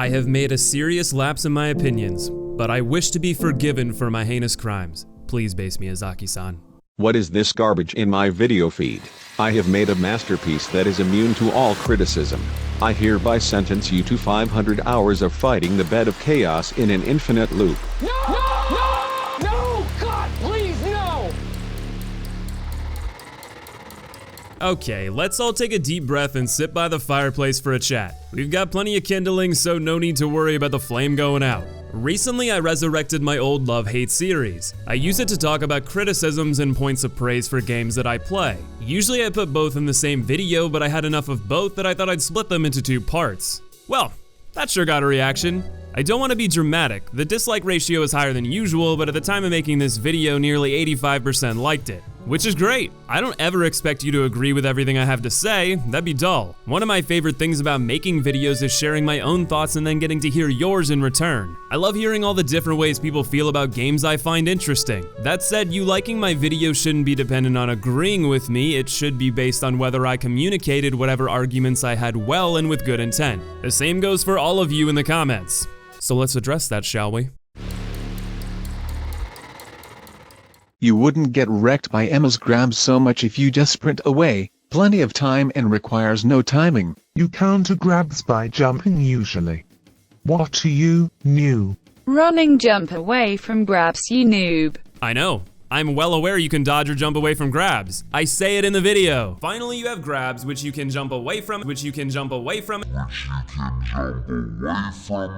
I have made a serious lapse in my opinions, but I wish to be forgiven for my heinous crimes. Please base Miyazaki-san. What is this garbage in my video feed? I have made a masterpiece that is immune to all criticism. I hereby sentence you to 500 hours of fighting the bed of chaos in an infinite loop. No! No! No! God, please, no! Okay, let's all take a deep breath and sit by the fireplace for a chat. We've got plenty of kindling, so no need to worry about the flame going out. Recently, I resurrected my old love-hate series. I use it to talk about criticisms and points of praise for games that I play. Usually I put both in the same video, but I had enough of both that I thought I'd split them into 2 parts. Well, that sure got a reaction. I don't want to be dramatic, the dislike ratio is higher than usual, but at the time of making this video, nearly 85% liked it. Which is great. I don't ever expect you to agree with everything I have to say, that'd be dull. One of my favorite things about making videos is sharing my own thoughts and then getting to hear yours in return. I love hearing all the different ways people feel about games I find interesting. That said, you liking my video shouldn't be dependent on agreeing with me, it should be based on whether I communicated whatever arguments I had well and with good intent. The same goes for all of you in the comments. So let's address that, shall we? You wouldn't get wrecked by Emma's grabs so much if you just sprint away. Plenty of time and requires no timing. You counter grabs by jumping usually. What are you, noob? Running jump away from grabs, you noob. I know. I'm well aware you can dodge or jump away from grabs. I say it in the video. Finally, you have grabs, which you can jump away from,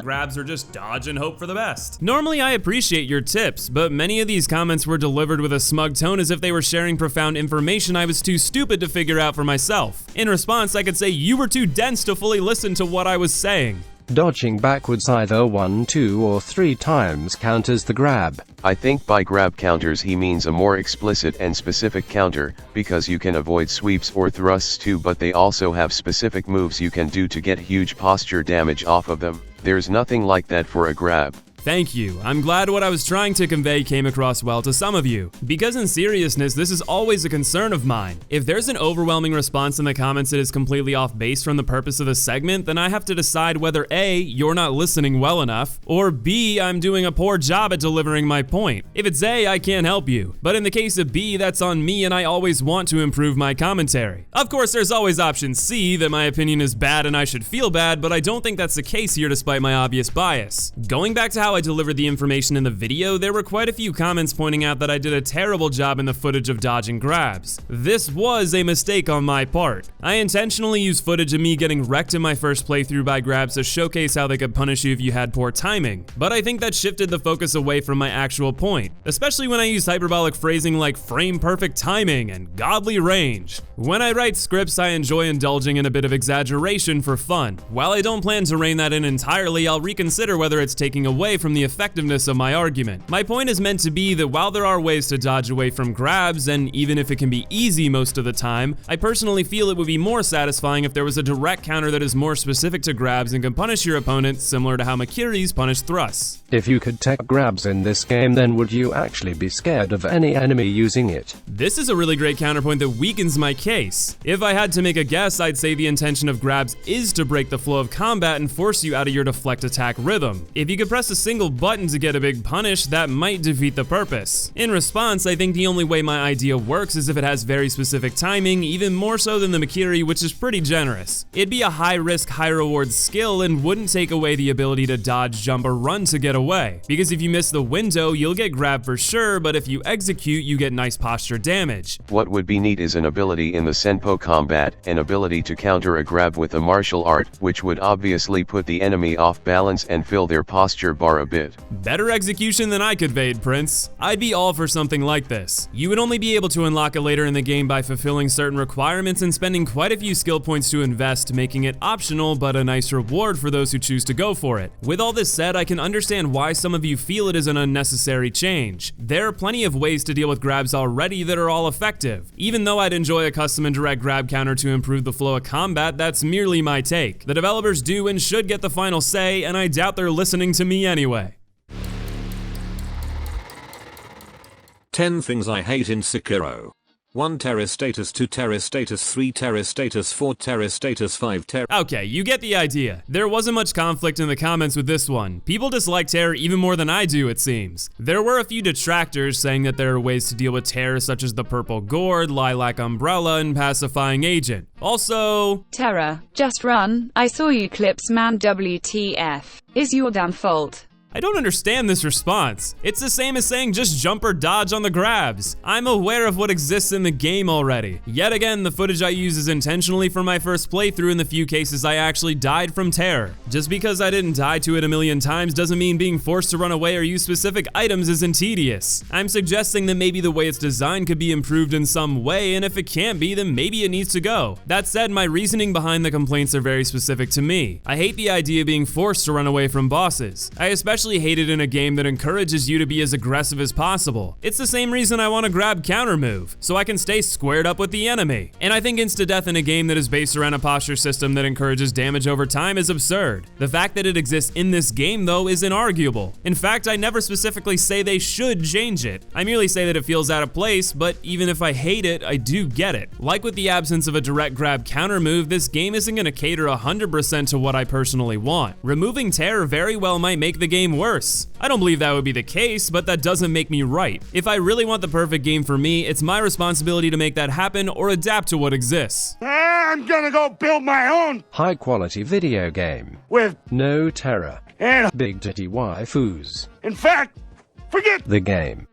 Grabs or just dodge and hope for the best. Normally, I appreciate your tips, but many of these comments were delivered with a smug tone as if they were sharing profound information I was too stupid to figure out for myself. In response, I could say you were too dense to fully listen to what I was saying. Dodging backwards either 1, 2, or 3 times counters the grab. I think by grab counters he means a more explicit and specific counter, because you can avoid sweeps or thrusts too, but they also have specific moves you can do to get huge posture damage off of them. There's nothing like that for a grab. Thank you. I'm glad what I was trying to convey came across well to some of you. Because in seriousness, this is always a concern of mine. If there's an overwhelming response in the comments that is completely off base from the purpose of the segment, then I have to decide whether A, you're not listening well enough, or B, I'm doing a poor job at delivering my point. If it's A, I can't help you. But in the case of B, that's on me and I always want to improve my commentary. Of course, there's always option C, that my opinion is bad and I should feel bad, but I don't think that's the case here despite my obvious bias. Going back to how I delivered the information in the video, there were quite a few comments pointing out that I did a terrible job in the footage of dodging grabs. This was a mistake on my part. I intentionally used footage of me getting wrecked in my first playthrough by grabs to showcase how they could punish you if you had poor timing, but I think that shifted the focus away from my actual point, especially when I use hyperbolic phrasing like frame perfect timing and godly range. When I write scripts, I enjoy indulging in a bit of exaggeration for fun. While I don't plan to rein that in entirely, I'll reconsider whether it's taking away from the effectiveness of my argument. My point is meant to be that while there are ways to dodge away from grabs, and even if it can be easy most of the time, I personally feel it would be more satisfying if there was a direct counter that is more specific to grabs and can punish your opponent similar to how Makiris punish thrusts. If you could tech grabs in this game, then would you actually be scared of any enemy using it? This is a really great counterpoint that weakens my case. If I had to make a guess, I'd say the intention of grabs is to break the flow of combat and force you out of your deflect attack rhythm. If you could press a single button to get a big punish, that might defeat the purpose. In response, I think the only way my idea works is if it has very specific timing, even more so than the Makiri, which is pretty generous. It'd be a high risk, high reward skill and wouldn't take away the ability to dodge, jump, or run to get away. Because if you miss the window, you'll get grabbed for sure, but if you execute, you get nice posture damage. What would be neat is an ability in the Senpo combat, an ability to counter a grab with a martial art, which would obviously put the enemy off balance and fill their posture bar a bit. Better execution than I conveyed, Prince. I'd be all for something like this. You would only be able to unlock it later in the game by fulfilling certain requirements and spending quite a few skill points to invest, making it optional but a nice reward for those who choose to go for it. With all this said, I can understand why some of you feel it is an unnecessary change. There are plenty of ways to deal with grabs already that are all effective. Even though I'd enjoy a custom and direct grab counter to improve the flow of combat, that's merely my take. The developers do and should get the final say, and I doubt they're listening to me anyway. 10 things I hate in Sekiro. 1 terror status, 2 terror status, 3 terror status, 4 terror status, 5 terror. Okay, you get the idea. There wasn't much conflict in the comments with this one. People dislike terror even more than I do, it seems. There were a few detractors saying that there are ways to deal with terror such as the purple gourd, lilac umbrella, and pacifying agent. Also, terror, just run. I saw you clips, man. WTF. Is your damn fault. I don't understand this response. It's the same as saying just jump or dodge on the grabs. I'm aware of what exists in the game already. Yet again, the footage I use is intentionally from my first playthrough in the few cases I actually died from terror. Just because I didn't die to it a million times doesn't mean being forced to run away or use specific items isn't tedious. I'm suggesting that maybe the way it's designed could be improved in some way, and if it can't be, then maybe it needs to go. That said, my reasoning behind the complaints are very specific to me. I hate the idea of being forced to run away from bosses. I especially hate it in a game that encourages you to be as aggressive as possible. It's the same reason I want to grab counter move, so I can stay squared up with the enemy. And I think insta-death in a game that is based around a posture system that encourages damage over time is absurd. The fact that it exists in this game, though, is inarguable. In fact, I never specifically say they should change it. I merely say that it feels out of place, but even if I hate it, I do get it. Like with the absence of a direct grab counter move, this game isn't going to cater 100% to what I personally want. Removing terror very well might make the game worse. I don't believe that would be the case, but that doesn't make me right. If I really want the perfect game for me, it's my responsibility to make that happen or adapt to what exists. I'm gonna go build my own high quality video game with no terror and big titty waifus. In fact, forget the game.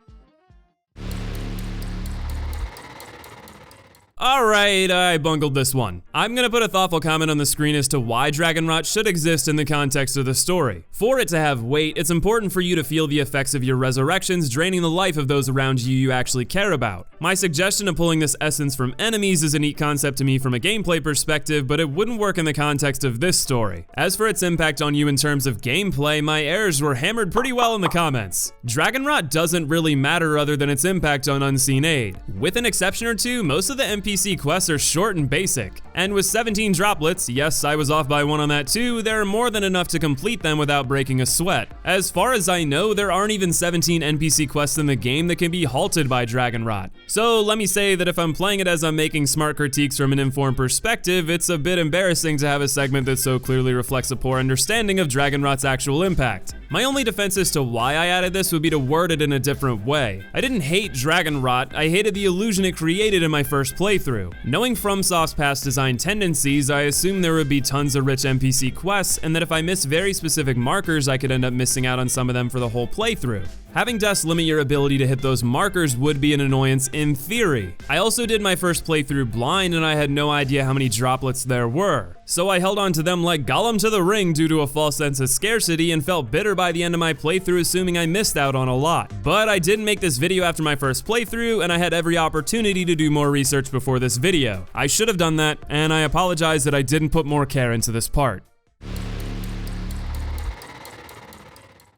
Alright, I bungled this one. I'm gonna put a thoughtful comment on the screen as to why Dragonrot should exist in the context of the story. For it to have weight, it's important for you to feel the effects of your resurrections draining the life of those around you actually care about. My suggestion of pulling this essence from enemies is a neat concept to me from a gameplay perspective, but it wouldn't work in the context of this story. As for its impact on you in terms of gameplay, my errors were hammered pretty well in the comments. Dragonrot doesn't really matter other than its impact on unseen aid. With an exception or two, most of the NPC quests are short and basic. And with 17 droplets, yes, I was off by one on that too, there are more than enough to complete them without breaking a sweat. As far as I know, there aren't even 17 NPC quests in the game that can be halted by Dragonrot. So let me say that if I'm playing it as I'm making smart critiques from an informed perspective, it's a bit embarrassing to have a segment that so clearly reflects a poor understanding of Dragonrot's actual impact. My only defense as to why I added this would be to word it in a different way. I didn't hate Dragonrot, I hated the illusion it created in my first playthrough. Knowing FromSoft's past design tendencies, I assumed there would be tons of rich NPC quests, and that if I missed very specific markers, I could end up missing out on some of them for the whole playthrough. Having deaths limit your ability to hit those markers would be an annoyance in theory. I also did my first playthrough blind and I had no idea how many droplets there were. So I held on to them like Gollum to the ring due to a false sense of scarcity and felt bitter by the end of my playthrough assuming I missed out on a lot. But I didn't make this video after my first playthrough and I had every opportunity to do more research before this video. I should have done that, and I apologize that I didn't put more care into this part.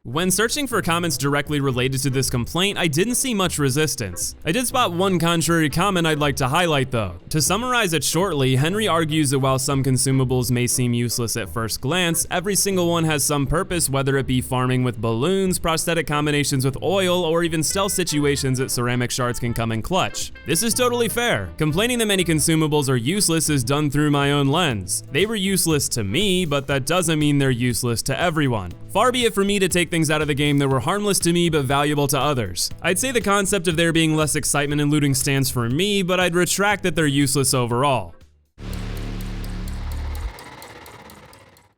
When searching for comments directly related to this complaint, I didn't see much resistance. I did spot one contrary comment I'd like to highlight though. To summarize it shortly, Henry argues that while some consumables may seem useless at first glance, every single one has some purpose, whether it be farming with balloons, prosthetic combinations with oil, or even stealth situations that ceramic shards can come in clutch. This is totally fair. Complaining that many consumables are useless is done through my own lens. They were useless to me, but that doesn't mean they're useless to everyone. Far be it for me to take things out of the game that were harmless to me but valuable to others. I'd say the concept of there being less excitement in looting stands for me, but I'd retract that they're useless overall.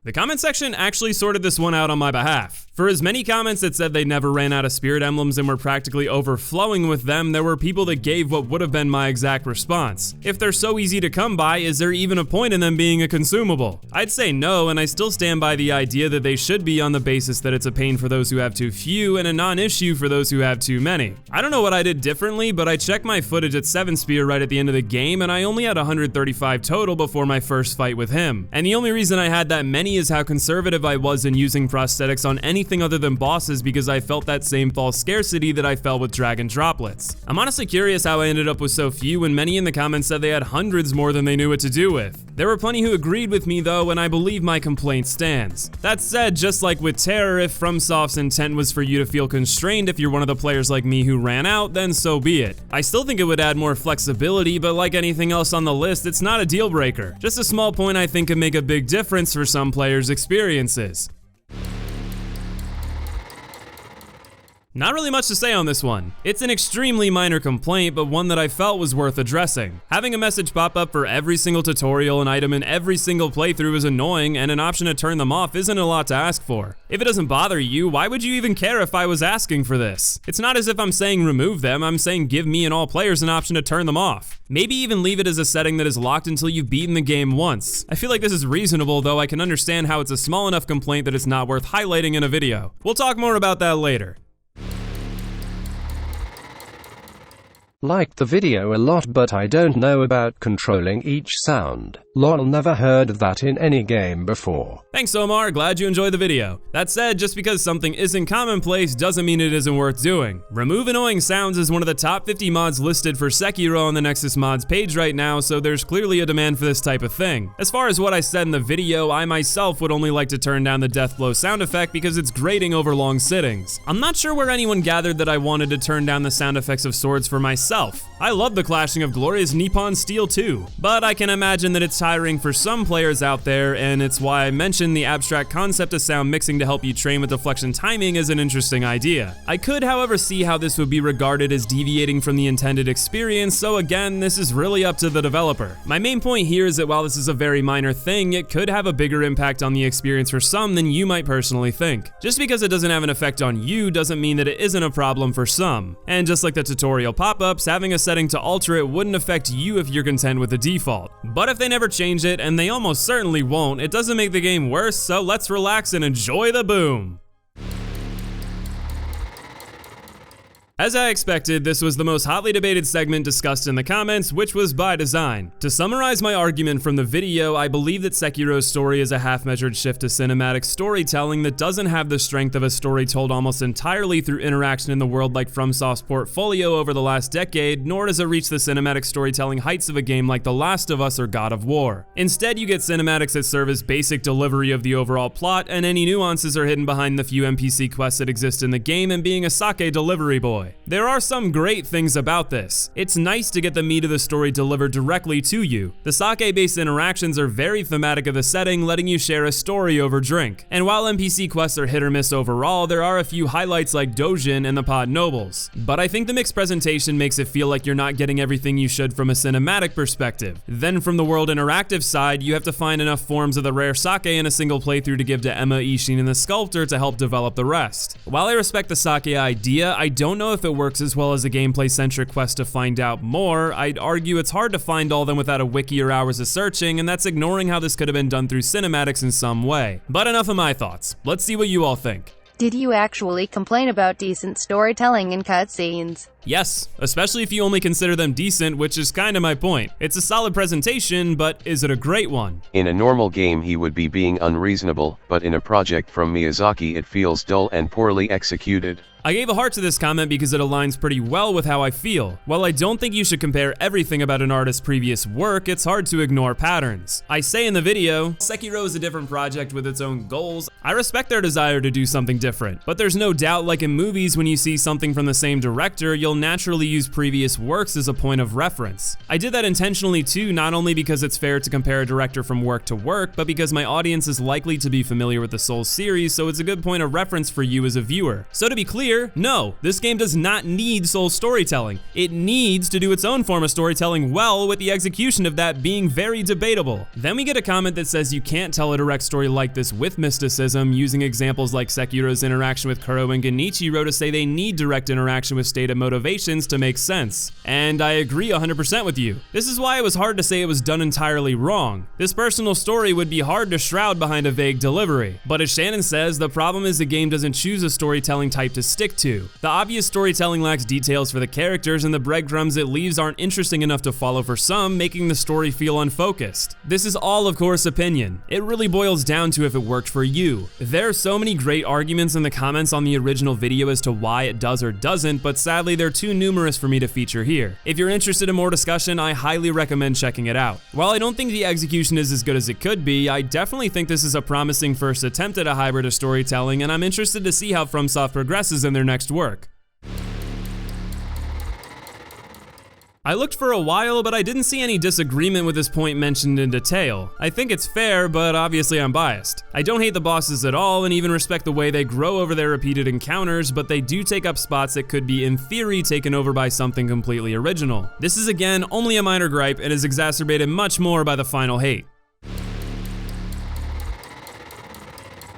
The comment section actually sorted this one out on my behalf. For as many comments that said they never ran out of spirit emblems and were practically overflowing with them, there were people that gave what would have been my exact response. If they're so easy to come by, is there even a point in them being a consumable? I'd say no, and I still stand by the idea that they should be on the basis that it's a pain for those who have too few and a non-issue for those who have too many. I don't know what I did differently, but I checked my footage at 7 Spear right at the end of the game, and I only had 135 total before my first fight with him. And the only reason I had that many me is how conservative I was in using prosthetics on anything other than bosses because I felt that same false scarcity that I felt with dragon droplets. I'm honestly curious how I ended up with so few when many in the comments said they had hundreds more than they knew what to do with. There were plenty who agreed with me though, and I believe my complaint stands. That said, just like with Terror, if FromSoft's intent was for you to feel constrained if you're one of the players like me who ran out, then so be it. I still think it would add more flexibility, but like anything else on the list, it's not a deal breaker. Just a small point I think can make a big difference for some players' experiences. Not really much to say on this one. It's an extremely minor complaint, but one that I felt was worth addressing. Having a message pop up for every single tutorial and item in every single playthrough is annoying, and an option to turn them off isn't a lot to ask for. If it doesn't bother you, why would you even care if I was asking for this? It's not as if I'm saying remove them, I'm saying give me and all players an option to turn them off. Maybe even leave it as a setting that is locked until you've beaten the game once. I feel like this is reasonable, though I can understand how it's a small enough complaint that it's not worth highlighting in a video. We'll talk more about that later. Liked the video a lot, but I don't know about controlling each sound. Lol, never heard of that in any game before. Thanks Omar, glad you enjoyed the video. That said, just because something isn't commonplace doesn't mean it isn't worth doing. Remove annoying sounds is one of the top 50 mods listed for Sekiro on the Nexus mods page right now, so there's clearly a demand for this type of thing. As far as what I said in the video, I myself would only like to turn down the death blow sound effect because it's grating over long sittings. I'm not sure where anyone gathered that I wanted to turn down the sound effects of swords for myself. I love the clashing of glorious Nippon steel too, but I can imagine that it's tiring for some players out there, and it's why I mentioned the abstract concept of sound mixing to help you train with deflection timing is an interesting idea. I could, however, see how this would be regarded as deviating from the intended experience, so again, this is really up to the developer. My main point here is that while this is a very minor thing, it could have a bigger impact on the experience for some than you might personally think. Just because it doesn't have an effect on you doesn't mean that it isn't a problem for some. And just like the tutorial pop-ups, having a setting to alter it wouldn't affect you if you're content with the default. But if they never change it, and they almost certainly won't, it doesn't make the game worse, so let's relax and enjoy the boom. As I expected, this was the most hotly debated segment discussed in the comments, which was by design. To summarize my argument from the video, I believe that Sekiro's story is a half-measured shift to cinematic storytelling that doesn't have the strength of a story told almost entirely through interaction in the world like FromSoft's portfolio over the last decade, nor does it reach the cinematic storytelling heights of a game like The Last of Us or God of War. Instead, you get cinematics that serve as basic delivery of the overall plot, and any nuances are hidden behind the few NPC quests that exist in the game and being a sake delivery boy. There are some great things about this. It's nice to get the meat of the story delivered directly to you. The sake-based interactions are very thematic of the setting, letting you share a story over drink. And while NPC quests are hit or miss overall, there are a few highlights like Dojin and the Pod Nobles. But I think the mixed presentation makes it feel like you're not getting everything you should from a cinematic perspective. Then from the world interactive side, you have to find enough forms of the rare sake in a single playthrough to give to Emma, Ishin, and the Sculptor to help develop the rest. While I respect the sake idea, I don't know if it works as well as a gameplay-centric quest to find out more. I'd argue it's hard to find all of them without a wiki or hours of searching, and that's ignoring how this could have been done through cinematics in some way. But enough of my thoughts. Let's see what you all think. Did you actually complain about decent storytelling in cutscenes? Yes, especially if you only consider them decent, which is kinda my point. It's a solid presentation, but is it a great one? In a normal game he would be being unreasonable, but in a project from Miyazaki it feels dull and poorly executed. I gave a heart to this comment because it aligns pretty well with how I feel. While I don't think you should compare everything about an artist's previous work, it's hard to ignore patterns. I say in the video, Sekiro is a different project with its own goals. I respect their desire to do something different, but there's no doubt, like in movies, when you see something from the same director, you'll naturally use previous works as a point of reference. I did that intentionally too, not only because it's fair to compare a director from work to work, but because my audience is likely to be familiar with the Souls series, so it's a good point of reference for you as a viewer. So to be clear, no, this game does not need Souls storytelling. It needs to do its own form of storytelling well, with the execution of that being very debatable. Then we get a comment that says you can't tell a direct story like this with mysticism, using examples like Sekiro's interaction with Kuro and Genichiro to say they need direct interaction with state of motivation motivations to make sense. And I agree 100% with you. This is why it was hard to say it was done entirely wrong. This personal story would be hard to shroud behind a vague delivery. But as Shannon says, the problem is the game doesn't choose a storytelling type to stick to. The obvious storytelling lacks details for the characters, and the breadcrumbs it leaves aren't interesting enough to follow for some, making the story feel unfocused. This is all, of course, opinion. It really boils down to if it worked for you. There are so many great arguments in the comments on the original video as to why it does or doesn't, but sadly they're too numerous for me to feature here. If you're interested in more discussion, I highly recommend checking it out. While I don't think the execution is as good as it could be, I definitely think this is a promising first attempt at a hybrid of storytelling, and I'm interested to see how FromSoft progresses in their next work. I looked for a while, but I didn't see any disagreement with this point mentioned in detail. I think it's fair, but obviously I'm biased. I don't hate the bosses at all, and even respect the way they grow over their repeated encounters, but they do take up spots that could be, in theory, taken over by something completely original. This is again only a minor gripe and is exacerbated much more by the final hate.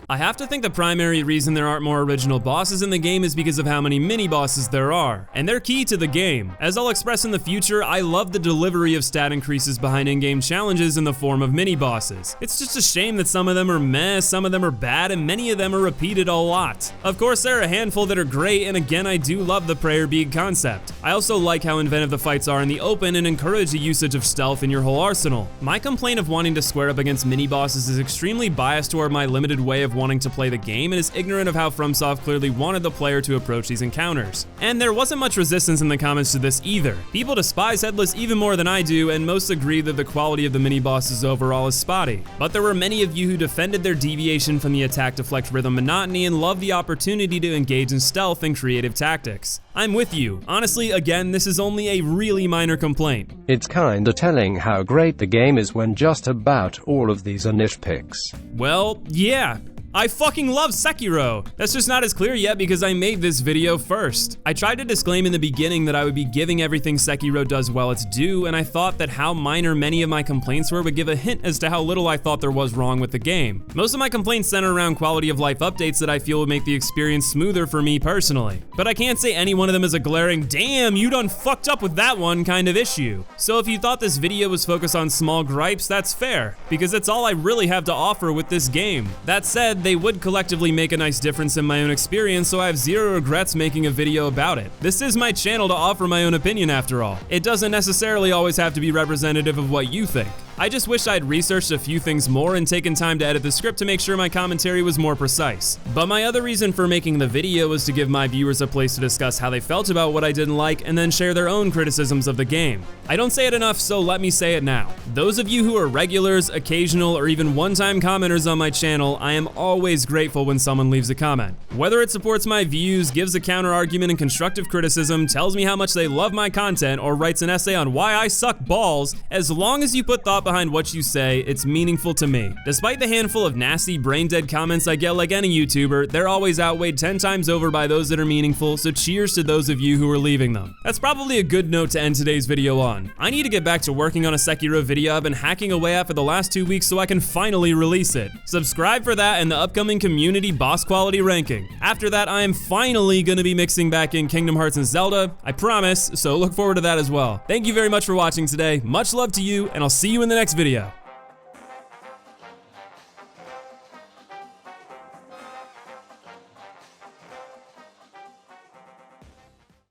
I have to think the primary reason there aren't more original bosses in the game is because of how many mini-bosses there are, and they're key to the game. As I'll express in the future, I love the delivery of stat increases behind in-game challenges in the form of mini-bosses. It's just a shame that some of them are meh, some of them are bad, and many of them are repeated a lot. Of course, there are a handful that are great, and again, I do love the prayer bead concept. I also like how inventive the fights are in the open and encourage the usage of stealth in your whole arsenal. My complaint of wanting to square up against mini-bosses is extremely biased toward my limited way of wanting to play the game and is ignorant of how FromSoft clearly wanted the player to approach these encounters. And there wasn't much resistance in the comments to this either. People despise Headless even more than I do, and most agree that the quality of the mini-bosses overall is spotty. But there were many of you who defended their deviation from the attack deflect rhythm monotony and loved the opportunity to engage in stealth and creative tactics. I'm with you. Honestly, again, this is only a really minor complaint. It's kinda telling how great the game is when just about all of these are niche picks. Well, yeah. I fucking love Sekiro! That's just not as clear yet because I made this video first. I tried to disclaim in the beginning that I would be giving everything Sekiro does well its due, and I thought that how minor many of my complaints were would give a hint as to how little I thought there was wrong with the game. Most of my complaints center around quality of life updates that I feel would make the experience smoother for me personally. But I can't say any one of them is a glaring, damn, you done fucked up with that one kind of issue. So if you thought this video was focused on small gripes, that's fair, because that's all I really have to offer with this game. That said, they would collectively make a nice difference in my own experience, so I have zero regrets making a video about it. This is my channel to offer my own opinion after all. It doesn't necessarily always have to be representative of what you think. I just wish I'd researched a few things more and taken time to edit the script to make sure my commentary was more precise. But my other reason for making the video was to give my viewers a place to discuss how they felt about what I didn't like and then share their own criticisms of the game. I don't say it enough, so let me say it now. Those of you who are regulars, occasional, or even one-time commenters on my channel, I am always grateful when someone leaves a comment. Whether it supports my views, gives a counter-argument and constructive criticism, tells me how much they love my content, or writes an essay on why I suck balls, as long as you put thought behind what you say, it's meaningful to me. Despite the handful of nasty, brain-dead comments I get like any YouTuber, they're always outweighed 10 times over by those that are meaningful, so cheers to those of you who are leaving them. That's probably a good note to end today's video on. I need to get back to working on a Sekiro video I've been hacking away at for the last 2 weeks so I can finally release it. Subscribe for that and the upcoming community boss quality ranking. After that, I am finally gonna be mixing back in Kingdom Hearts and Zelda, I promise, so look forward to that as well. Thank you very much for watching today, much love to you, and I'll see you in the next video.